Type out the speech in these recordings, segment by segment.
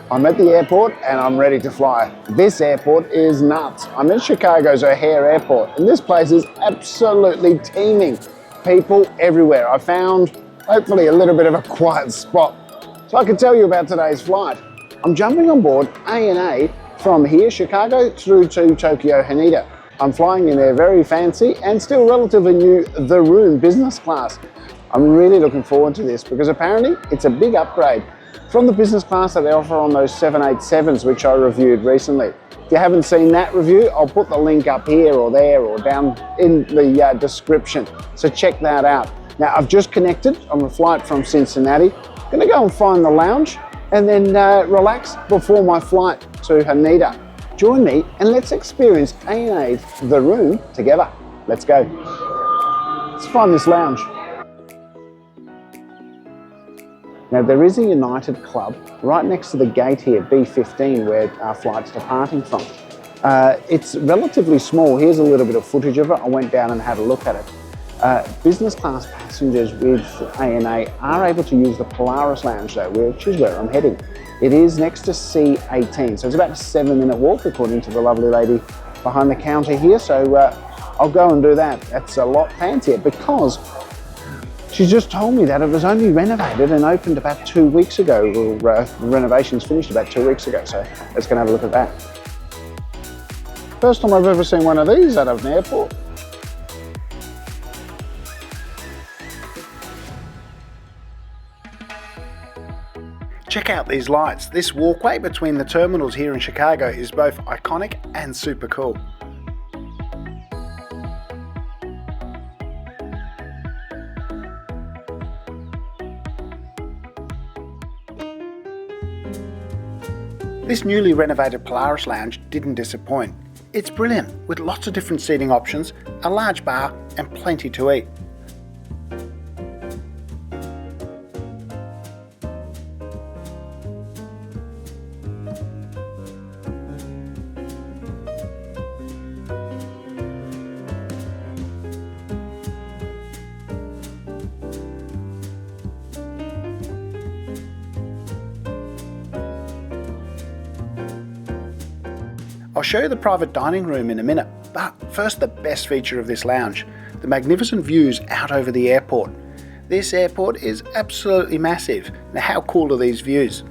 I'm at the airport and I'm ready to fly. This airport is nuts. I'm in Chicago's O'Hare Airport and this place is absolutely teeming. People everywhere. I found hopefully a little bit of a quiet spot so I can tell you about today's flight. I'm jumping on board ANA from here, Chicago, through to Tokyo Haneda. I'm flying in their very fancy and still relatively new The Room business class. I'm really looking forward to this because apparently it's a big upgrade from the business class that they offer on those 787s, which I reviewed recently. If you haven't seen that review, I'll put the link up here or there or down in the description. So check that out. Now, I've just connected on a flight from Cincinnati. Gonna go and find the lounge and then relax before my flight to Haneda. Join me and let's experience ANA's The Room together. Let's go. Let's find this lounge. Now there is a United Club right next to the gate here, B15, where our flight's departing from. It's relatively small. Here's a little bit of footage of it. I went down and had a look at it. Business class passengers with ANA are able to use the Polaris Lounge though, which is where I'm heading. It is next to C18, so it's about a 7-minute walk according to the lovely lady behind the counter here. So I'll go and do that. That's a lot fancier because she just told me that it was only renovated and opened about 2 weeks ago. The renovations finished about 2 weeks ago, so let's go and have a look at that. First time I've ever seen one of these out of an airport. Check out these lights. This walkway between the terminals here in Chicago is both iconic and super cool. This newly renovated Polaris Lounge didn't disappoint. It's brilliant, with lots of different seating options, a large bar and plenty to eat. I'll show you the private dining room in a minute, but first the best feature of this lounge, the magnificent views out over the airport. This airport is absolutely massive. Now how cool are these views?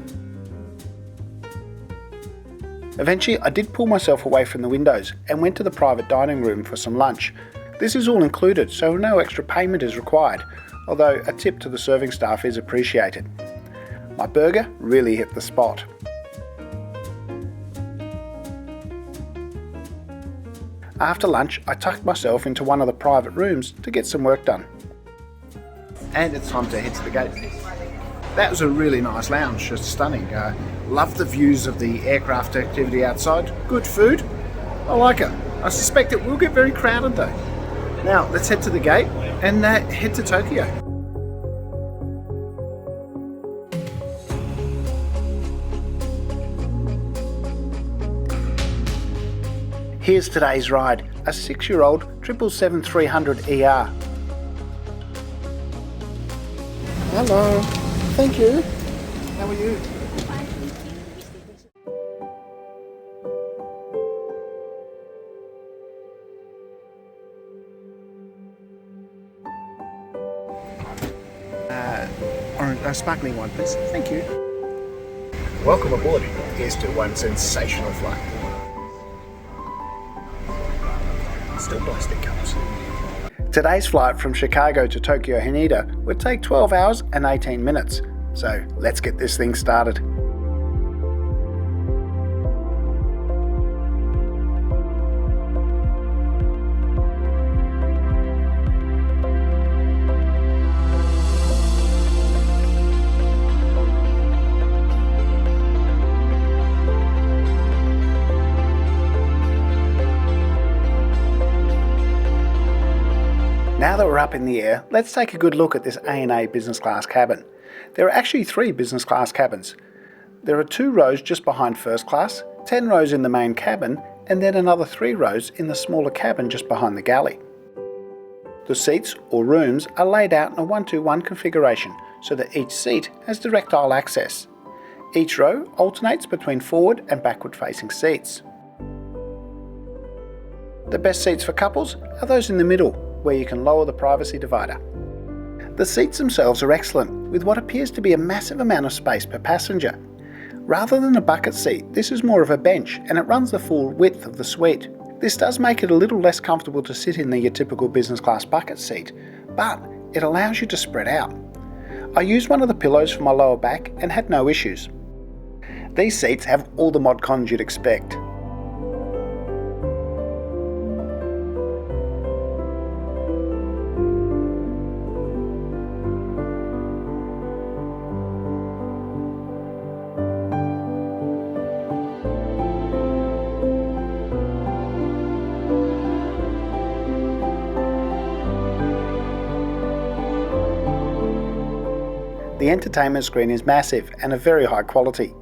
Eventually I did pull myself away from the windows and went to the private dining room for some lunch. This is all included, so no extra payment is required, although a tip to the serving staff is appreciated. My burger really hit the spot. After lunch, I tucked myself into one of the private rooms to get some work done. And it's time to head to the gate. That was a really nice lounge, just stunning. Love the views of the aircraft activity outside. Good food. I like it. I suspect it will get very crowded though. Now, let's head to the gate and head to Tokyo. Here's today's ride, a 6-year-old 777-300 ER. Hello, thank you. How are you? Orange, sparkling one, please. Thank you. Welcome aboard. Here's to one sensational flight. Still plastic cups. Today's flight from Chicago to Tokyo Haneda would take 12 hours and 18 minutes. So let's get this thing started. Now that we're up in the air, let's take a good look at this ANA business class cabin. There are actually 3 business class cabins. There are 2 rows just behind first class, 10 rows in the main cabin, and then another 3 rows in the smaller cabin just behind the galley. The seats, or rooms, are laid out in a 1-2-1 configuration so that each seat has direct aisle access. Each row alternates between forward and backward facing seats. The best seats for couples are those in the middle, where you can lower the privacy divider. The seats themselves are excellent, with what appears to be a massive amount of space per passenger. Rather than a bucket seat, this is more of a bench and it runs the full width of the suite. This does make it a little less comfortable to sit in than your typical business class bucket seat, but it allows you to spread out. I used one of the pillows for my lower back and had no issues. These seats have all the mod cons you'd expect. The entertainment screen is massive and of very high quality.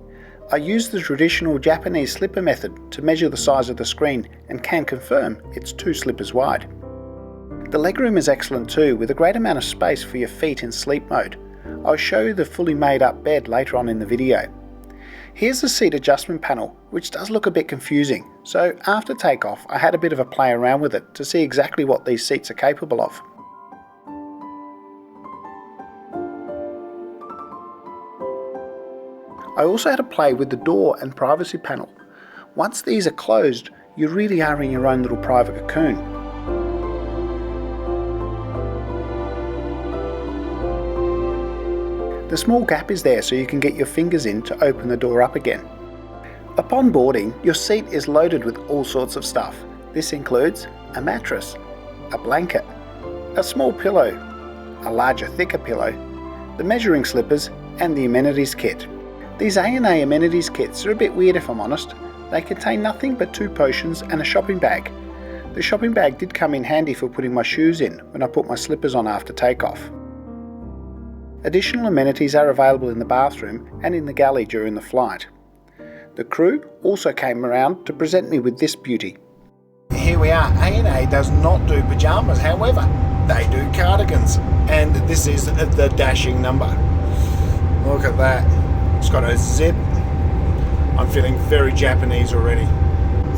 I used the traditional Japanese slipper method to measure the size of the screen and can confirm it's 2 slippers wide. The legroom is excellent too, with a great amount of space for your feet in sleep mode. I'll show you the fully made up bed later on in the video. Here's the seat adjustment panel, which does look a bit confusing, so after takeoff I had a bit of a play around with it to see exactly what these seats are capable of. I also had a play with the door and privacy panel. Once these are closed, you really are in your own little private cocoon. The small gap is there so you can get your fingers in to open the door up again. Upon boarding, your seat is loaded with all sorts of stuff. This includes a mattress, a blanket, a small pillow, a larger thicker pillow, the measuring slippers and the amenities kit. These A&A amenities kits are a bit weird if I'm honest. They contain nothing but 2 potions and a shopping bag. The shopping bag did come in handy for putting my shoes in when I put my slippers on after takeoff. Additional amenities are available in the bathroom and in the galley during the flight. The crew also came around to present me with this beauty. Here we are. A&A does not do pyjamas, however, they do cardigans, and this is the dashing number. Look at that. It's got a zip. I'm feeling very Japanese already.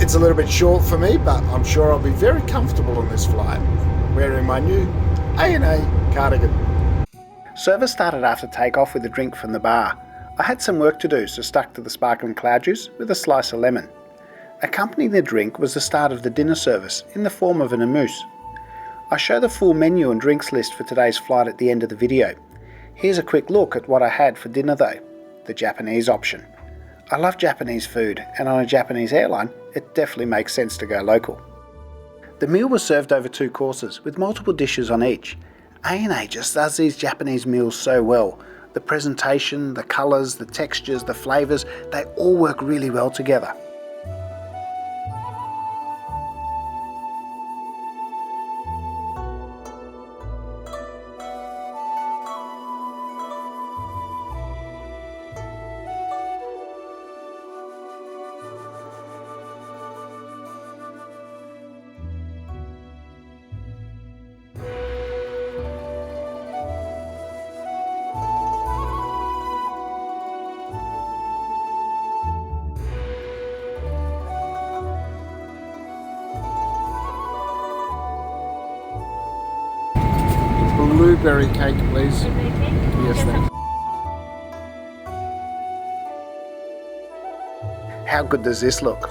It's a little bit short for me, but I'm sure I'll be very comfortable on this flight, wearing my new A&A cardigan. Service started after takeoff with a drink from the bar. I had some work to do, so stuck to the sparkling cloud juice with a slice of lemon. Accompanying the drink was the start of the dinner service in the form of an amuse. I show the full menu and drinks list for today's flight at the end of the video. Here's a quick look at what I had for dinner though. The Japanese option. I love Japanese food, and on a Japanese airline, it definitely makes sense to go local. The meal was served over 2 courses with multiple dishes on each. A&A just does these Japanese meals so well. The presentation, the colours, the textures, the flavours, they all work really well together. Blueberry cake, please. Blueberry cake? Yes, thanks. How good does this look?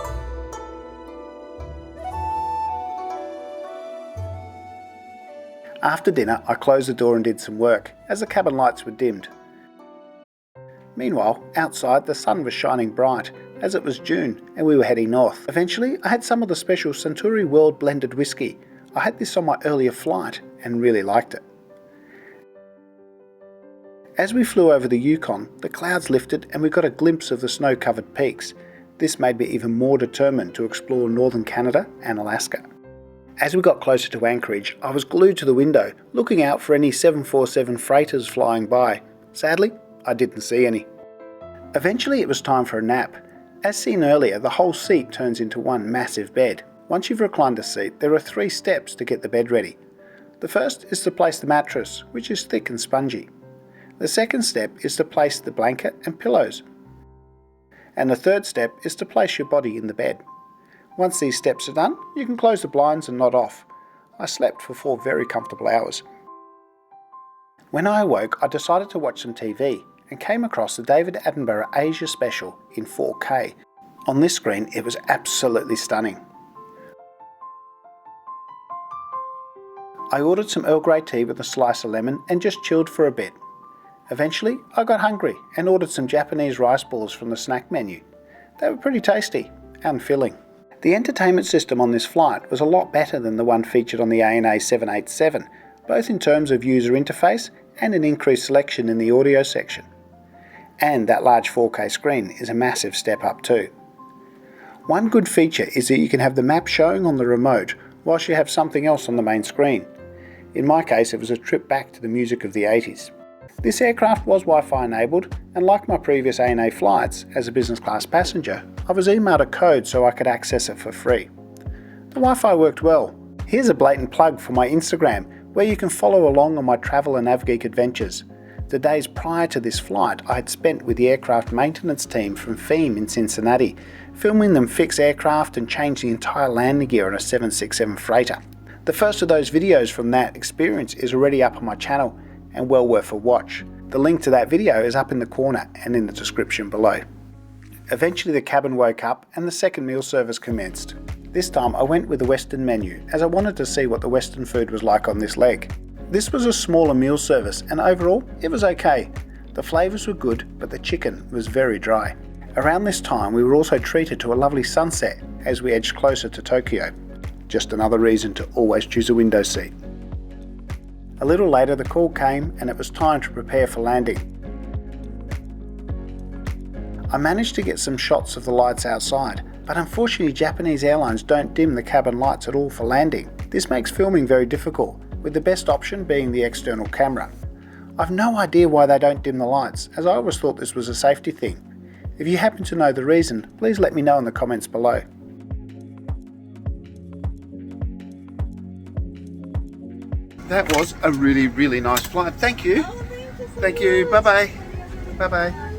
After dinner, I closed the door and did some work, as the cabin lights were dimmed. Meanwhile, outside the sun was shining bright, as it was June and we were heading north. Eventually, I had some of the special Suntory World blended whiskey. I had this on my earlier flight and really liked it. As we flew over the Yukon, the clouds lifted and we got a glimpse of the snow-covered peaks. This made me even more determined to explore northern Canada and Alaska. As we got closer to Anchorage, I was glued to the window, looking out for any 747 freighters flying by. Sadly, I didn't see any. Eventually it was time for a nap. As seen earlier, the whole seat turns into one massive bed. Once you've reclined a seat, there are 3 steps to get the bed ready. The first is to place the mattress, which is thick and spongy. The second step is to place the blanket and pillows. And the third step is to place your body in the bed. Once these steps are done, you can close the blinds and nod off. I slept for 4 very comfortable hours. When I awoke, I decided to watch some TV and came across the David Attenborough Asia special in 4K. On this screen, it was absolutely stunning. I ordered some Earl Grey tea with a slice of lemon and just chilled for a bit. Eventually, I got hungry and ordered some Japanese rice balls from the snack menu. They were pretty tasty and filling. The entertainment system on this flight was a lot better than the one featured on the ANA 787, both in terms of user interface and an increased selection in the audio section. And that large 4K screen is a massive step up too. One good feature is that you can have the map showing on the remote whilst you have something else on the main screen. In my case, it was a trip back to the music of the 80s. This aircraft was Wi-Fi enabled, and like my previous ANA flights, as a business class passenger, I was emailed a code so I could access it for free. The Wi-Fi worked well. Here's a blatant plug for my Instagram, where you can follow along on my travel and NavGeek adventures. The days prior to this flight I had spent with the aircraft maintenance team from FEAM in Cincinnati, filming them fix aircraft and change the entire landing gear on a 767 freighter. The first of those videos from that experience is already up on my channel and well worth a watch. The link to that video is up in the corner and in the description below. Eventually the cabin woke up and the second meal service commenced. This time I went with the Western menu as I wanted to see what the Western food was like on this leg. This was a smaller meal service and overall it was okay. The flavours were good but the chicken was very dry. Around this time we were also treated to a lovely sunset as we edged closer to Tokyo. Just another reason to always choose a window seat. A little later the call came and it was time to prepare for landing. I managed to get some shots of the lights outside, but unfortunately Japanese airlines don't dim the cabin lights at all for landing. This makes filming very difficult, with the best option being the external camera. I've no idea why they don't dim the lights, as I always thought this was a safety thing. If you happen to know the reason, please let me know in the comments below. That was a really nice flight. Thank you. Thank you. Bye-bye. Bye-bye.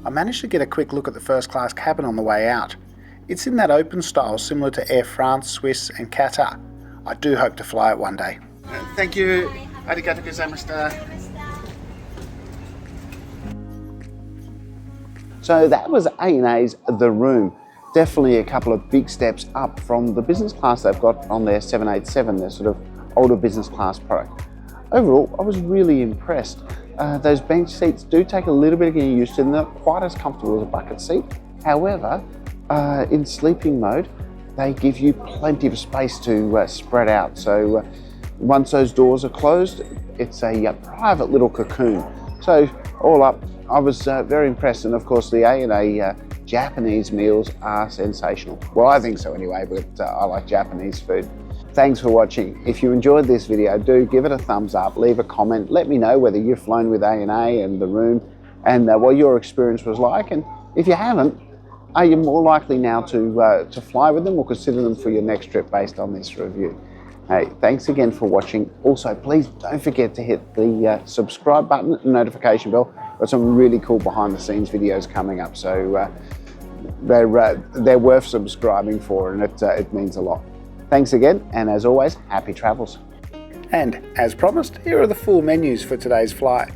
I managed to get a quick look at the first class cabin on the way out. It's in that open style similar to Air France, Swiss and Qatar. I do hope to fly it one day. Thank you. Arigatou gozaimashita. So that was ANA's The Room. Definitely a couple of big steps up from the business class they've got on their 787, their sort of older business class product. Overall, I was really impressed. Those bench seats do take a little bit of getting used to, and they're not quite as comfortable as a bucket seat. However, in sleeping mode, they give you plenty of space to spread out. So once those doors are closed, it's a private little cocoon. So all up, I was very impressed, and of course the ANA Japanese meals are sensational. Well, I think so anyway, but I like Japanese food. Thanks for watching. If you enjoyed this video, do give it a thumbs up, leave a comment, let me know whether you've flown with ANA and The Room and what your experience was like. And if you haven't, are you more likely now to fly with them or consider them for your next trip based on this review? Hey, thanks again for watching. Also, please don't forget to hit the subscribe button and notification bell. Got some really cool behind the scenes videos coming up, so they're worth subscribing for, and it means a lot. Thanks again, and as always, happy travels. And as promised, here are the full menus for today's flight.